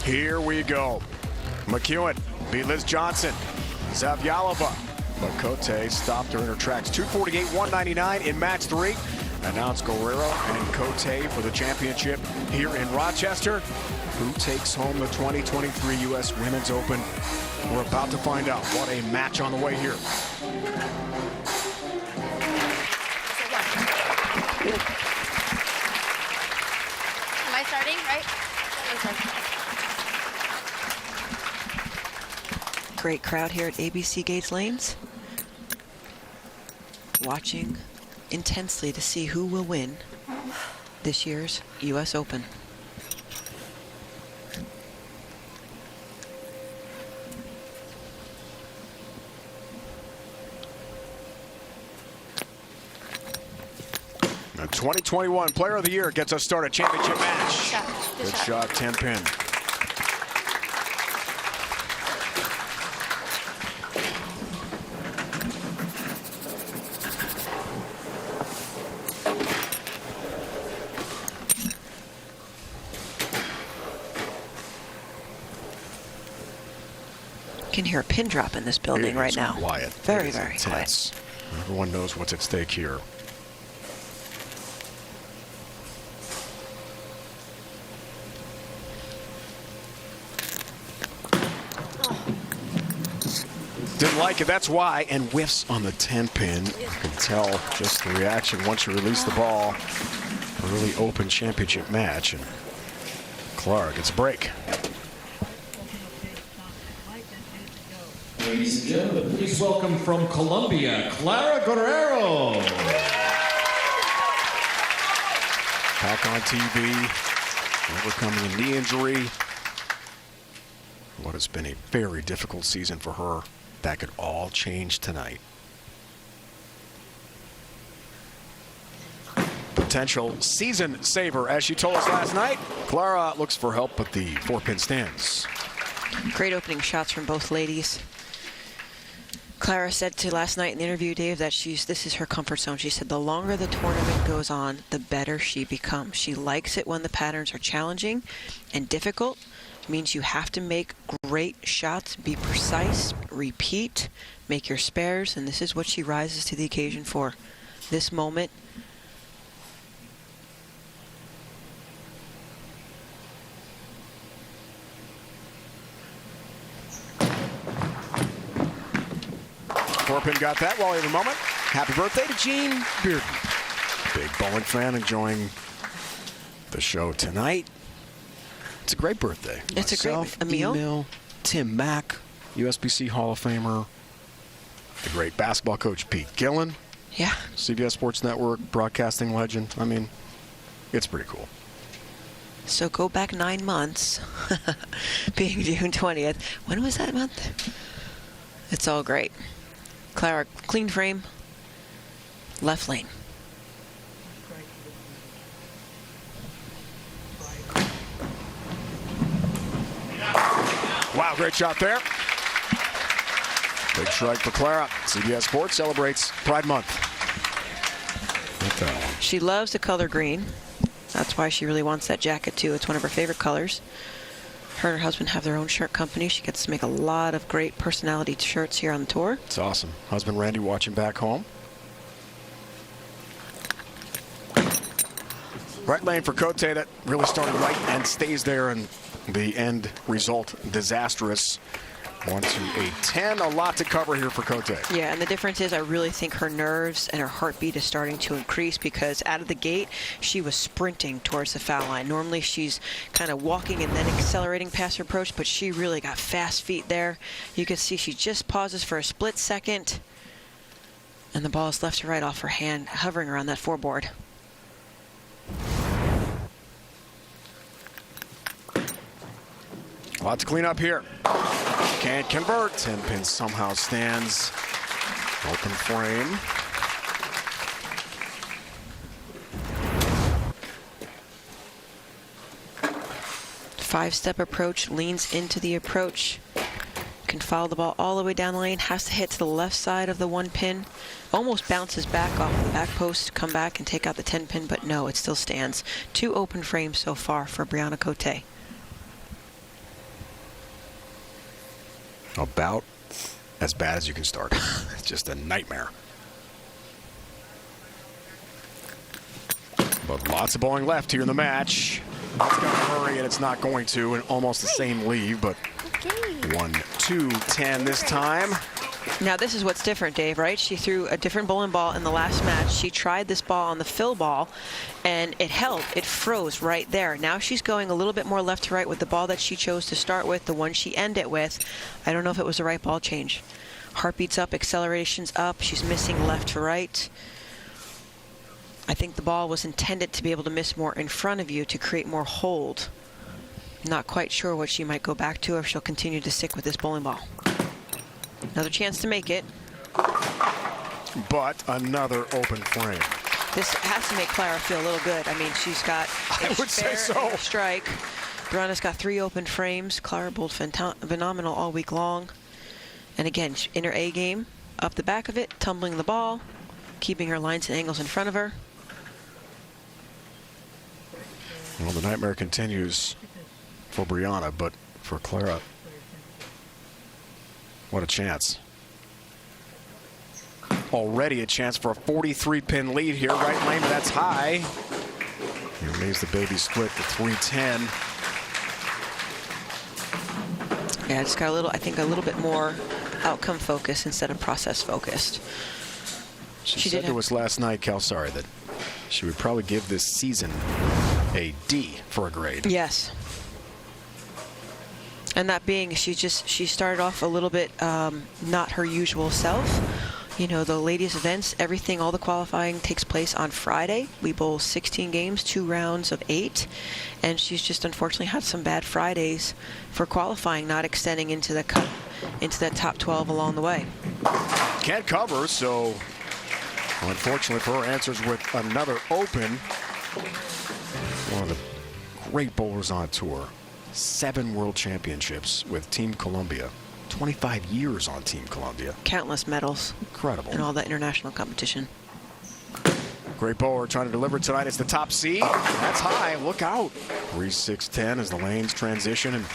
Here we go. McEwen beat Liz Johnson. Zavjalova. But Cote stopped her in her tracks. 248-199 in match 3. And now it's Guerrero and Cote for the championship here in Rochester. Who takes home the 2023 U.S. Women's Open? We're about to find out. What a match on the way here. Am I starting, right? Great crowd here at ABC Gates Lanes. Watching intensely to see who will win this year's U.S. Open. The 2021 Player of the Year gets us started. Championship match. Good shot, 10-pin. You can hear a pin drop in this building right now. Quiet. Very, very intense. quiet. Everyone knows what's at stake here. Didn't like it, that's why. And whiffs on the 10-pin. You can tell just the reaction once you release the ball. A really open championship match. And Clara gets a break. Ladies and gentlemen, please welcome from Colombia, Clara Guerrero. Back on TV, overcoming a knee injury. What has been a very difficult season for her. That could all change tonight. Potential season saver, as she told us last night. Clara looks for help, but the 4-pin stands. Great opening shots from both ladies. Clara said to last night in the interview, Dave, that this is her comfort zone. She said the longer the tournament goes on, the better she becomes. She likes it when the patterns are challenging and difficult. It means you have to make great shots, be precise, repeat, make your spares, and this is what she rises to the occasion for. This moment. Four-pin got that while we have a moment. Happy birthday to Jean Bearden. Big bowling fan enjoying the show tonight. It's a great birthday. It's Myself, a great Emil. Emil, Tim Mack, USBC Hall of Famer, the great basketball coach Pete Gillen. Yeah. CBS Sports Network broadcasting legend. I mean, it's pretty cool. So go back 9 months, being June 20th. When was that month? It's all great. Clara, clean frame, left lane. Wow, great shot there. Big strike for Clara. CBS Sports celebrates Pride Month. With that one. She loves the color green. That's why she really wants that jacket too. It's one of her favorite colors. Her and her husband have their own shirt company. She gets to make a lot of great personality shirts here on the tour. It's awesome. Husband Randy watching back home. Right lane for Cote. That really started right and stays there, and the end result disastrous. 1 to a 10. A lot to cover here for Cote. Yeah, and the difference is I really think her nerves and her heartbeat is starting to increase, because out of the gate, she was sprinting towards the foul line. Normally, she's kind of walking and then accelerating past her approach, but she really got fast feet there. You can see she just pauses for a split second, and the ball is left to right off her hand, hovering around that four-board. A lot to clean up here. Can't convert. 10-pin somehow stands. Open frame. Five-step approach, leans into the approach. Can follow the ball all the way down the lane. Has to hit to the left side of the 1-pin. Almost bounces back off the back post, come back and take out the 10-pin, but no, it still stands. 2 open frames so far for Bryanna Cote. About as bad as you can start. It's just a nightmare. But lots of bowling left here in the match. It's going to hurry, and it's not going to. And almost the same lead, but 1-2-10 this time. Now this is what's different, Dave, right? She threw a different bowling ball in the last match. She tried this ball on the fill ball, and it held. It froze right there. Now she's going a little bit more left to right with the ball that she chose to start with, the one she ended with. I don't know if it was the right ball change. Heartbeats up, acceleration's up. She's missing left to right. I think the ball was intended to be able to miss more in front of you to create more hold. Not quite sure what she might go back to, or if she'll continue to stick with this bowling ball. Another chance to make it. But another open frame. This has to make Clara feel a little good. I mean, she's got I would say so. a strike. Bryanna's got 3 open frames. Clara bowled phenomenal all week long. And again, in her A game, up the back of it, tumbling the ball, keeping her lines and angles in front of her. Well, the nightmare continues for Bryanna, but for Clara, what a chance. Already a chance for a 43-pin lead here. Right lane, but that's high. It leaves the baby split to 310. Yeah, it's got a little, I think, a little bit more outcome focused instead of process focused. She said to us last night, Cal, sorry, that she would probably give this season a D for a grade. Yes. And that being, she started off a little bit not her usual self. You know, the ladies' events, everything, all the qualifying takes place on Friday. We bowl 16 games, 2 rounds of 8. And she's just unfortunately had some bad Fridays for qualifying, not extending into the cut, into that top 12 along the way. Can't cover, so unfortunately for her, answers with another open. One of the great bowlers on tour. 7 world championships with Team Columbia. 25 years on Team Columbia. Countless medals. Incredible. And all that international competition. Great bowler trying to deliver tonight. It's the top seed. That's high. Look out. 3-6-10 as the lanes transition, and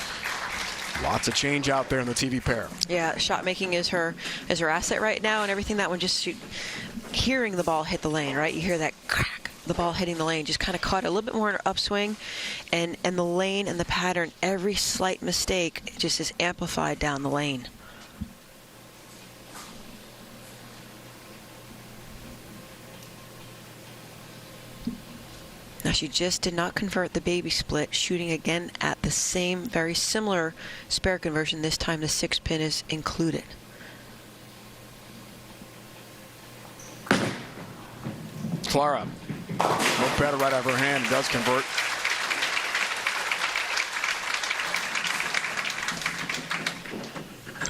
lots of change out there in the TV pair. Yeah, shot making is her asset right now, and everything that one just hearing the ball hit the lane, right? You hear that crack, the ball hitting the lane, just kind of caught a little bit more in her upswing, and the lane and the pattern, every slight mistake just is amplified down the lane. Now she just did not convert the baby split, shooting again at the same, very similar spare conversion. This time the 6-pin is included. Clara, look better right out of her hand, does convert.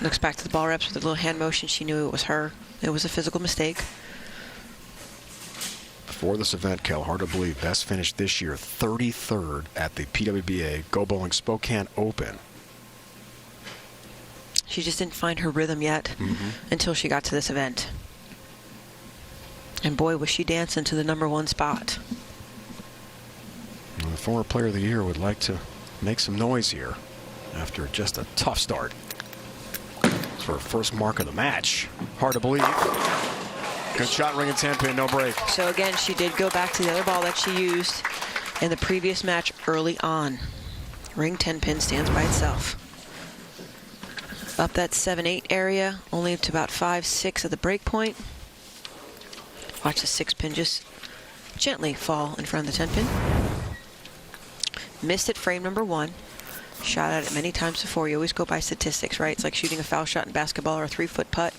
Looks back to the ball reps with a little hand motion. She knew it was her. It was a physical mistake. Before this event, Cal, hard to believe, best finished this year, 33rd at the PWBA Go Bowling Spokane Open. She just didn't find her rhythm yet until she got to this event. And boy, was she dancing to the #1 spot. Well, the former player of the year would like to make some noise here after just a tough start. It's for her first mark of the match. Hard to believe. Good shot, ring and 10-pin, no break. So again, she did go back to the other ball that she used in the previous match early on. Ring 10-pin stands by itself. Up that 7-8 area, only to about 5-6 at the break point. Watch the 6-pin just gently fall in front of the 10-pin. Missed it frame #1. Shot at it many times before. You always go by statistics, right? It's like shooting a foul shot in basketball or a 3-foot putt.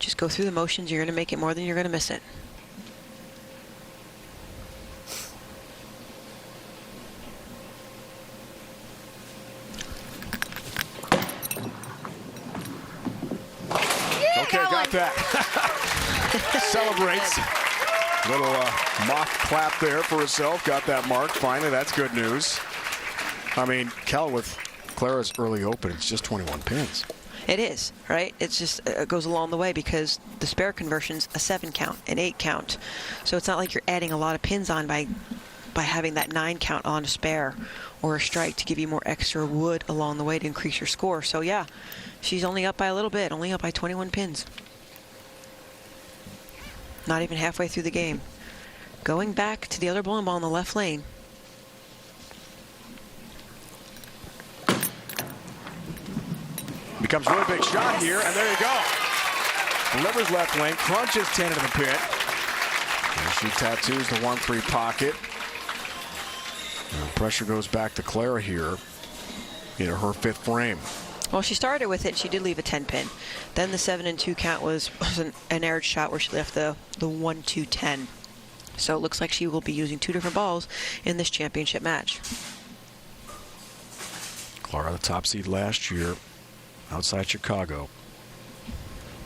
Just go through the motions. You're going to make it more than you're going to miss it. Okay, got that. Celebrates. Little mock clap there for herself. Got that mark. Finally, that's good news. I mean, Cal, with Clara's early open, it's just 21 pins. It is, right? It's just, it goes along the way because the spare conversion's a 7 count, an 8 count. So it's not like you're adding a lot of pins on by by having that 9 count on a spare or a strike to give you more extra wood along the way to increase your score. So yeah, she's only up by a little bit, only up by 21 pins. Not even halfway through the game. Going back to the other blown ball in the left lane. Becomes a really big shot here, and there you go. Delivers left lane, crunches 10 into the pit. And she tattoos the 1-3 pocket. And pressure goes back to Clara here into her 5th frame. Well, she started with it. She did leave a 10 pin. Then the 7 and 2 count was an erred shot where she left the 1-2-10. So it looks like she will be using 2 different balls in this championship match. Clara, the top seed last year, outside Chicago,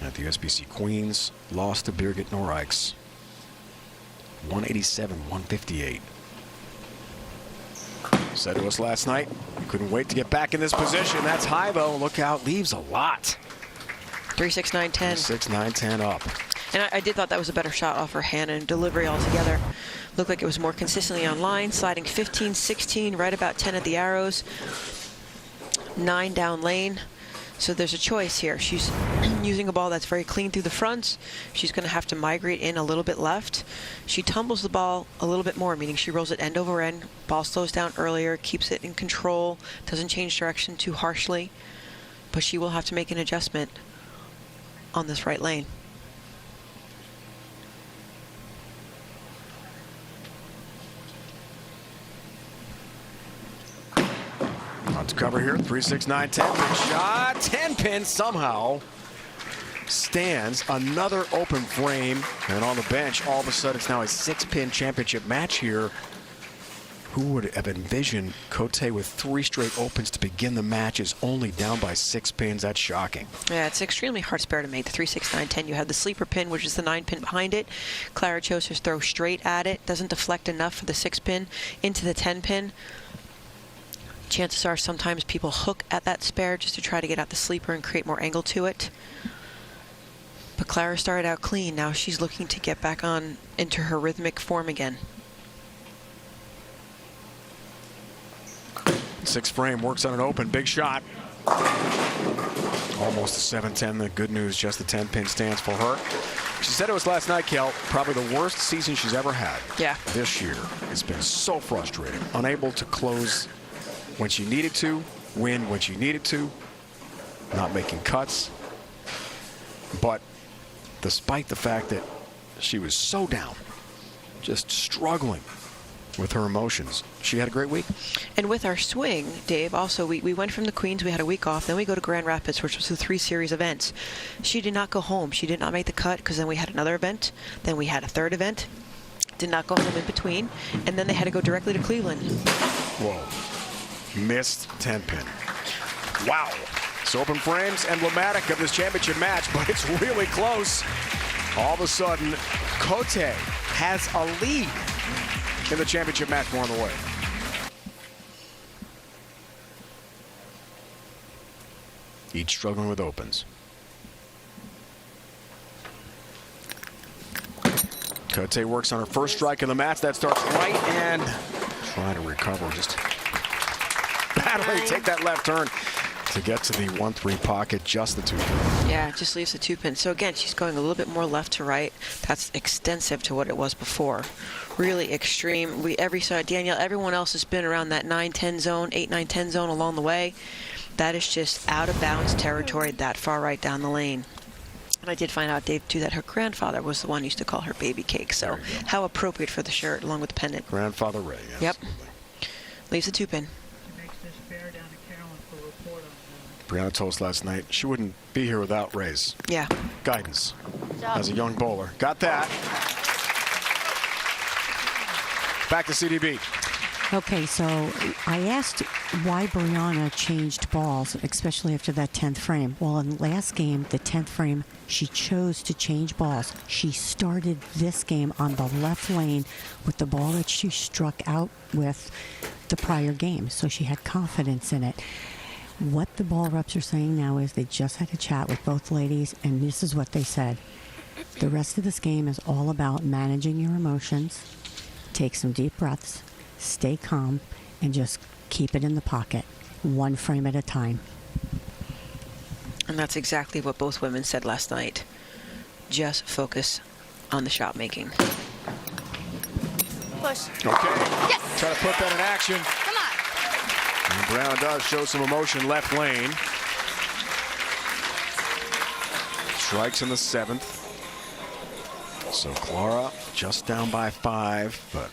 at the SBC Queens, lost to Birgit Norrijks, 187-158. Said to us last night, couldn't wait to get back in this position. That's high though. Look out, leaves a lot. 3-6-9-10. 3-6-9-10 up. And I did thought that was a better shot off her hand and delivery altogether. Looked like it was more consistently on line, sliding 15, 16, right about 10 at the arrows, 9 down lane. So there's a choice here. She's using a ball that's very clean through the fronts. She's going to have to migrate in a little bit left. She tumbles the ball a little bit more, meaning she rolls it end over end. Ball slows down earlier, keeps it in control, doesn't change direction too harshly. But she will have to make an adjustment on this right lane. On to cover here, 3-6-9-10, big shot, 10 pin somehow stands. Another open frame, and on the bench, all of a sudden it's now a 6-pin championship match here. Who would have envisioned Cote with 3 straight opens to begin the match is only down by 6 pins? That's shocking. Yeah, it's extremely hard spare to make. The 3-6-9-10, you have the sleeper pin, which is the 9 pin behind it. Clara chose to throw straight at it, doesn't deflect enough for the 6 pin into the 10 pin. Chances are sometimes people hook at that spare just to try to get out the sleeper and create more angle to it. But Clara started out clean. Now she's looking to get back on into her rhythmic form again. 6 frame, works on an open, big shot. Almost a 7-10. The good news, just the 10 pin stands for her. She said it was last night, Kel, probably the worst season she's ever had. Yeah. This year. It's been so frustrating. Unable to close when she needed to, win when she needed to, not making cuts. But despite the fact that she was so down, just struggling with her emotions, she had a great week. And with our swing, Dave, also we went from the Queens, we had a week off, then we go to Grand Rapids, which was the 3 series events. She did not go home. She did not make the cut because then we had another event, then we had a 3rd event, did not go home in between, and then they had to go directly to Cleveland. Whoa. Missed 10 pin. Wow. It's open frames, emblematic of this championship match, but it's really close. All of a sudden, Cote has a lead in the championship match. More on the way. Each struggling with opens. Cote works on her first strike in the match. That starts right and trying to recover. Just battling, take that left turn to get to the 1-3 pocket, just the 2 pin. Yeah, it just leaves the 2 pin. So again, she's going a little bit more left to right. That's extensive to what it was before. Really extreme. Danielle, everyone else has been around that 9-10 zone, 8-9-10 zone along the way. That is just out of bounds territory that far right down the lane. And I did find out, Dave, too, that her grandfather was the one who used to call her baby cake. So how appropriate for the shirt along with the pendant. Grandfather Ray, yes. Yep. Leaves the 2 pin. Bryanna told us last night she wouldn't be here without Ray's guidance as a young bowler. Got that. Back to CDB. Okay, so I asked why Bryanna changed balls, especially after that 10th frame. Well, in the last game, the 10th frame, she chose to change balls. She started this game on the left lane with the ball that she struck out with the prior game, so she had confidence in it. What the ball reps are saying now is they just had a chat with both ladies, and this is what they said. The rest of this game is all about managing your emotions. Take some deep breaths. stay calm, and just keep it in the pocket, one frame at a time. And that's exactly what both women said last night. Just focus on the shot making. Push. Okay. Yes. Try to put that in action. Come on. And Bryanna does show some emotion left lane. Strikes in the 7th. So Clara just down by 5, but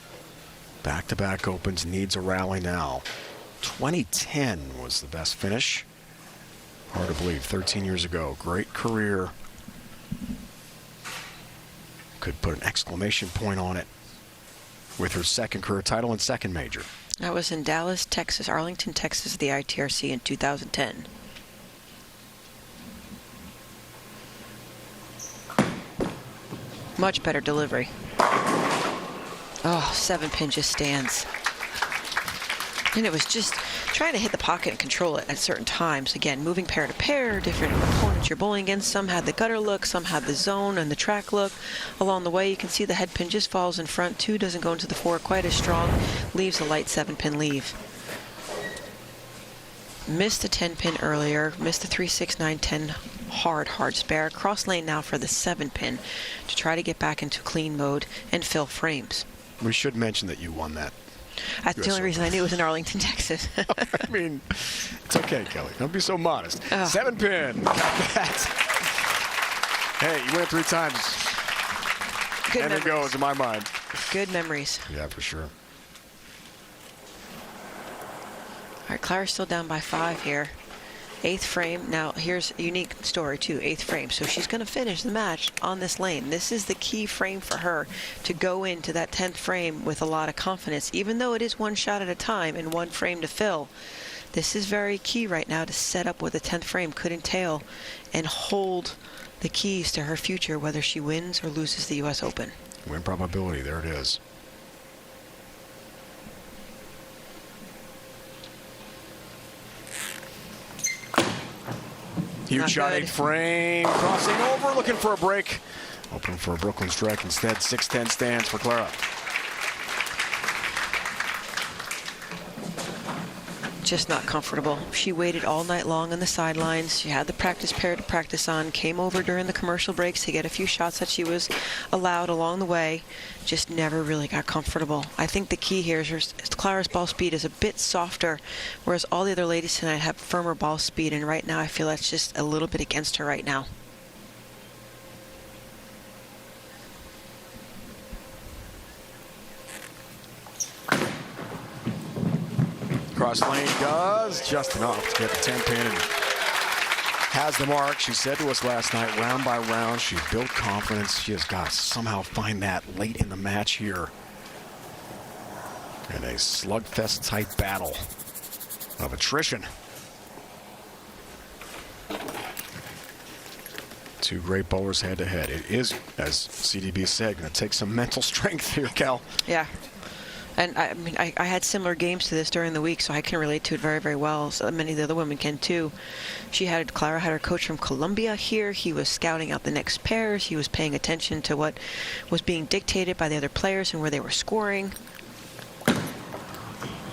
back-to-back opens, needs a rally now. 2010 was the best finish. Hard to believe, 13 years ago. Great career. Could put an exclamation point on it with her second career title and second major. That was in Dallas, Texas, Arlington, Texas, the ITRC in 2010. Much better delivery. Oh, 7-pin just stands. And it was just trying to hit the pocket and control it at certain times. Again, moving pair to pair, different opponents you're bowling against. Some had the gutter look, some had the zone and the track look. Along the way, you can see the head pin just falls in front. 2 doesn't go into the 4 quite as strong. Leaves a light 7-pin leave. Missed the 10-pin earlier. Missed the 3, 6, 9, 10 hard spare. Cross lane now for the 7-pin to try to get back into clean mode and fill frames. We should mention that you won that. That's the only reason I knew it was in Arlington, Texas. I mean, it's okay, Kelly. Don't be so modest. Oh. 7-pin. Got that. Hey, you win it 3 times. Good and memories. it goes in my mind. Good memories. Yeah, for sure. All right, Clara's still down by 5 here. 8th frame. Now, here's a unique story, too. 8th frame. So she's going to finish the match on this lane. This is the key frame for her to go into that 10th frame with a lot of confidence. Even though it is 1 shot at a time and 1 frame to fill, this is very key right now to set up what the 10th frame could entail and hold the keys to her future, whether she wins or loses the U.S. Open. Win probability. There it is. Huge Not shot, good. 8th frame, crossing over, looking for a break. Open for a Brooklyn strike instead. 6-10 stands for Clara. Just not comfortable. She waited all night long on the sidelines. She had the practice pair to practice on, came over during the commercial breaks to get a few shots that she was allowed along the way. Just never really got comfortable. I think the key here is Clara's ball speed is a bit softer, whereas all the other ladies tonight have firmer ball speed, and right now I feel that's just a little bit against her right now. Cross lane does just enough to get the 10-pin and has the mark. She said to us last night, round by round, she's built confidence. She has got to somehow find that late in the match here. In a slugfest type battle of attrition. 2 great bowlers head to head. It is, as CDB said, going to take some mental strength here, Cal. Yeah. And I mean, I had similar games to this during the week, so I can relate to it very, very well. So many of the other women can too. Clara had her coach from Colombia here. He was scouting out the next pairs. He was paying attention to what was being dictated by the other players and where they were scoring.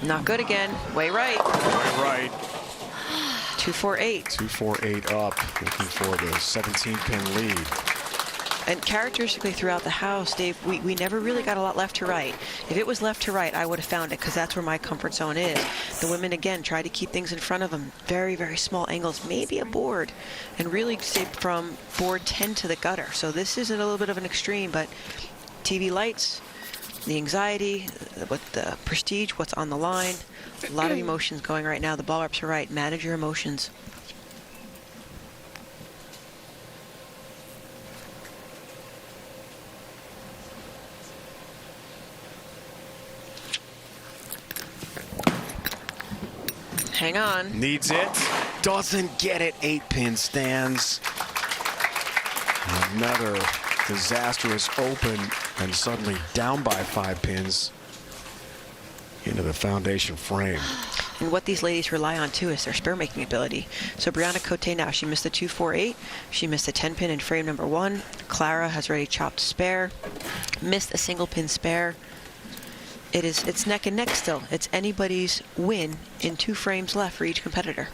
Not good again. Way right. Way right. 2-4-8. 2-4-8 up, looking for the 17-pin lead. And characteristically throughout the house, Dave, we never really got a lot left to right. If it was left to right, I would have found it because that's where my comfort zone is. The women, again, try to keep things in front of them. Very, very small angles, maybe a board, and really stay from board 10 to the gutter. So this isn't a little bit of an extreme, but TV lights, the anxiety, what the prestige, what's on the line, a lot of emotions going right now. The ball ups are right. Manage your emotions. Hang on. Needs it. Doesn't get it. 8-pin stands. Another disastrous open and suddenly down by 5 pins into the foundation frame. And what these ladies rely on too is their spare making ability. So Bryanna Cote now, she missed the 2-4-8. She missed a 10-pin in frame number 1. Clara has already chopped spare. Missed a single pin spare It's neck and neck still. It's anybody's win in 2 frames left for each competitor.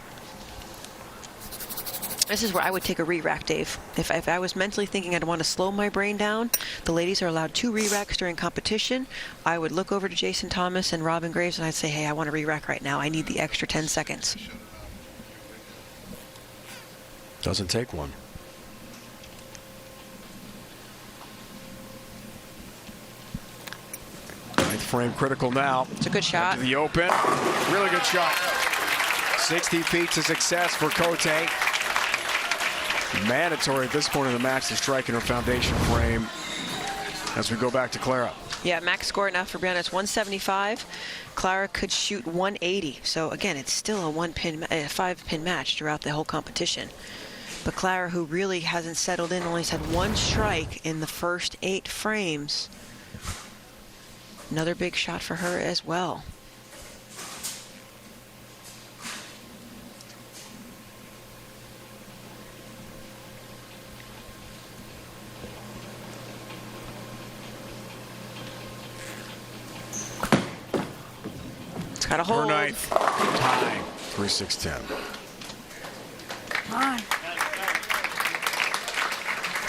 This is where I would take a re-rack, Dave. If I was mentally thinking I'd want to slow my brain down, the ladies are allowed 2 re-racks during competition. I would look over to Jason Thomas and Robin Graves and I'd say, hey, I want a re-rack right now. I need the extra 10 seconds. Doesn't take one. Ninth frame critical now. It's a good shot. To the open. Really good shot. 60 feet to success for Cote. Mandatory at this point in the match to strike in her foundation frame as we go back to Clara. Yeah, max score now for Bryanna is 175. Clara could shoot 180. So again, it's still a 5-pin match throughout the whole competition. But Clara, who really hasn't settled in, only has had 1 strike in the first 8 frames. Another big shot for her as well. Got a hold. Her ninth tie, 3-6-10. Come on.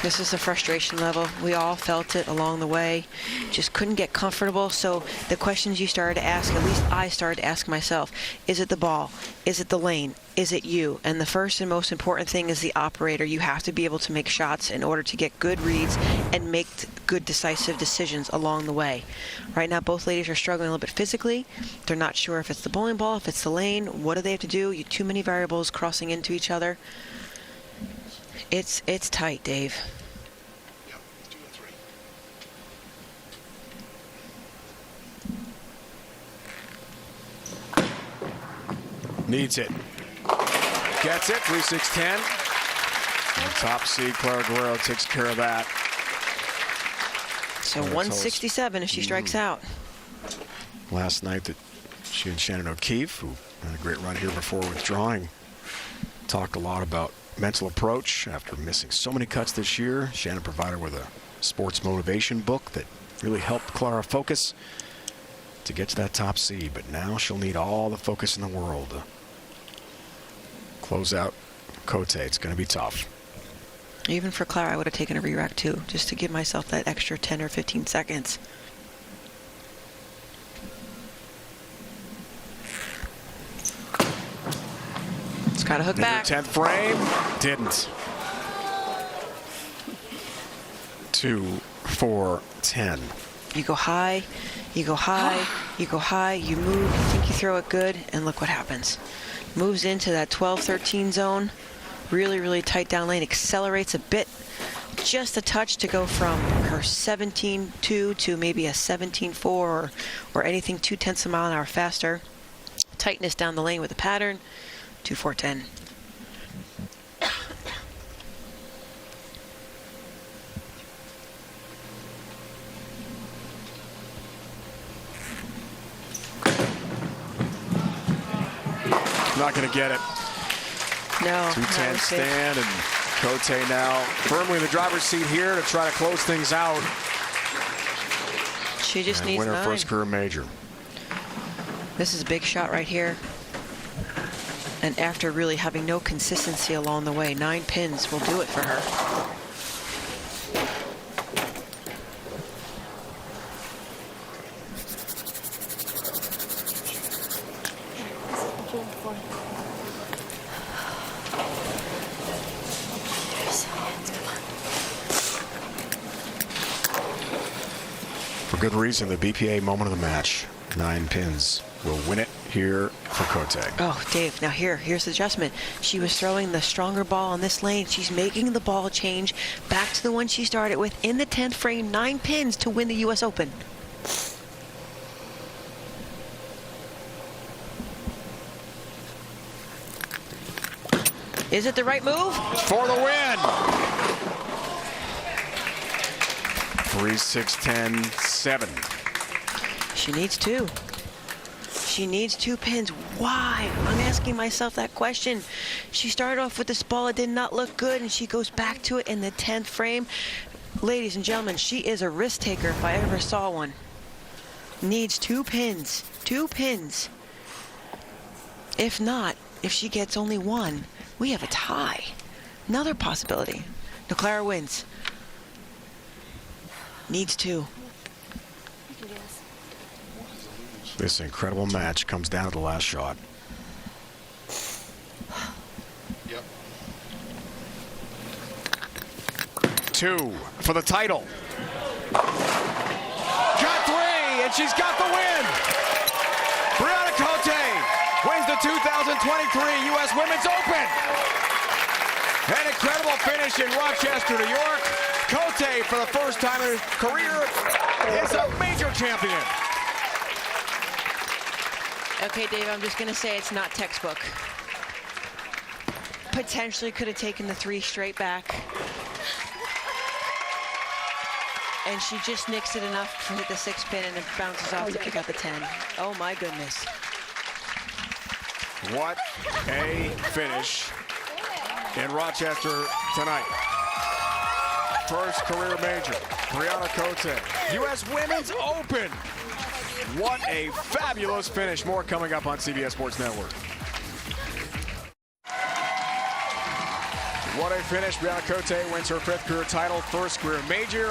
This is the frustration level. We all felt it along the way. Just couldn't get comfortable. So the questions you started to ask, at least I started to ask myself, is it the ball? Is it the lane? Is it you? And the first and most important thing is the operator. You have to be able to make shots in order to get good reads and make good decisive decisions along the way. Right now, both ladies are struggling a little bit physically. They're not sure if it's the bowling ball, if it's the lane. What do they have to do? Too many variables crossing into each other. It's tight, Dave. Yep, 2 and 3. Needs it. Gets it, 3-6-10. And top seed, Clara Guerrero takes care of that. So 167 if she strikes out. Last night that she and Shannon O'Keefe, who had a great run here before withdrawing, talked a lot about mental approach after missing so many cuts this year. Shannon provided her with a sports motivation book that really helped Clara focus to get to that top seed. But now she'll need all the focus in the world to close out Cote. It's going to be tough. Even for Clara, I would have taken a re-rack too, just to give myself that extra 10 or 15 seconds. It's got to hook back. 10th frame, didn't. 2-4-10. You go high, you go high, you go high, you move, you think you throw it good, and look what happens. Moves into that 12-13 zone. Really, really tight down lane. Accelerates a bit, just a touch to go from her 17.2 to maybe a 17.4 or anything 0.2 of a mile an hour faster. Tightness down the lane with the pattern. 2-4-10. Not going to get it. No. 2-10 stand, and Cote now firmly in the driver's seat here to try to close things out. She just needs win her 9. first career major. This is a big shot right here. And after really having no consistency along the way, 9 pins will do it for her. For good reason, the BPA moment of the match. 9 pins will win it here for Cote. Oh, Dave, now here's the adjustment. She was throwing the stronger ball on this lane. She's making the ball change back to the one she started with in the 10th frame. 9 pins to win the U.S. Open. Is it the right move? For the win! 3-6-10-7. She needs 2. She needs 2 pins. Why? I'm asking myself that question. She started off with this ball. It did not look good, and she goes back to it in the 10th frame. Ladies and gentlemen, she is a risk taker if I ever saw one. Needs 2 pins. 2 pins. If not, if she gets only 1, we have a tie. Another possibility. No, Clara wins. Needs 2. This incredible match comes down to the last shot. Yep. 2 for the title. Got 3, and she's got the win. Bryanna Cote wins the 2023 U.S. Women's Open. An incredible finish in Rochester, New York. Cote, for the first time in her career, is a major champion. Okay, Dave, I'm just going to say it's not textbook. Potentially could have taken the 3 straight back. And she just nicks it enough to hit the 6 pin, and it bounces off to kick out the 10. Oh, my goodness. What a finish in Rochester tonight. First career major, Bryanna Cote, U.S. Women's Open. What a fabulous finish. More coming up on CBS Sports Network. What a finish. Bryanna Cote wins her 5th career title, first career major.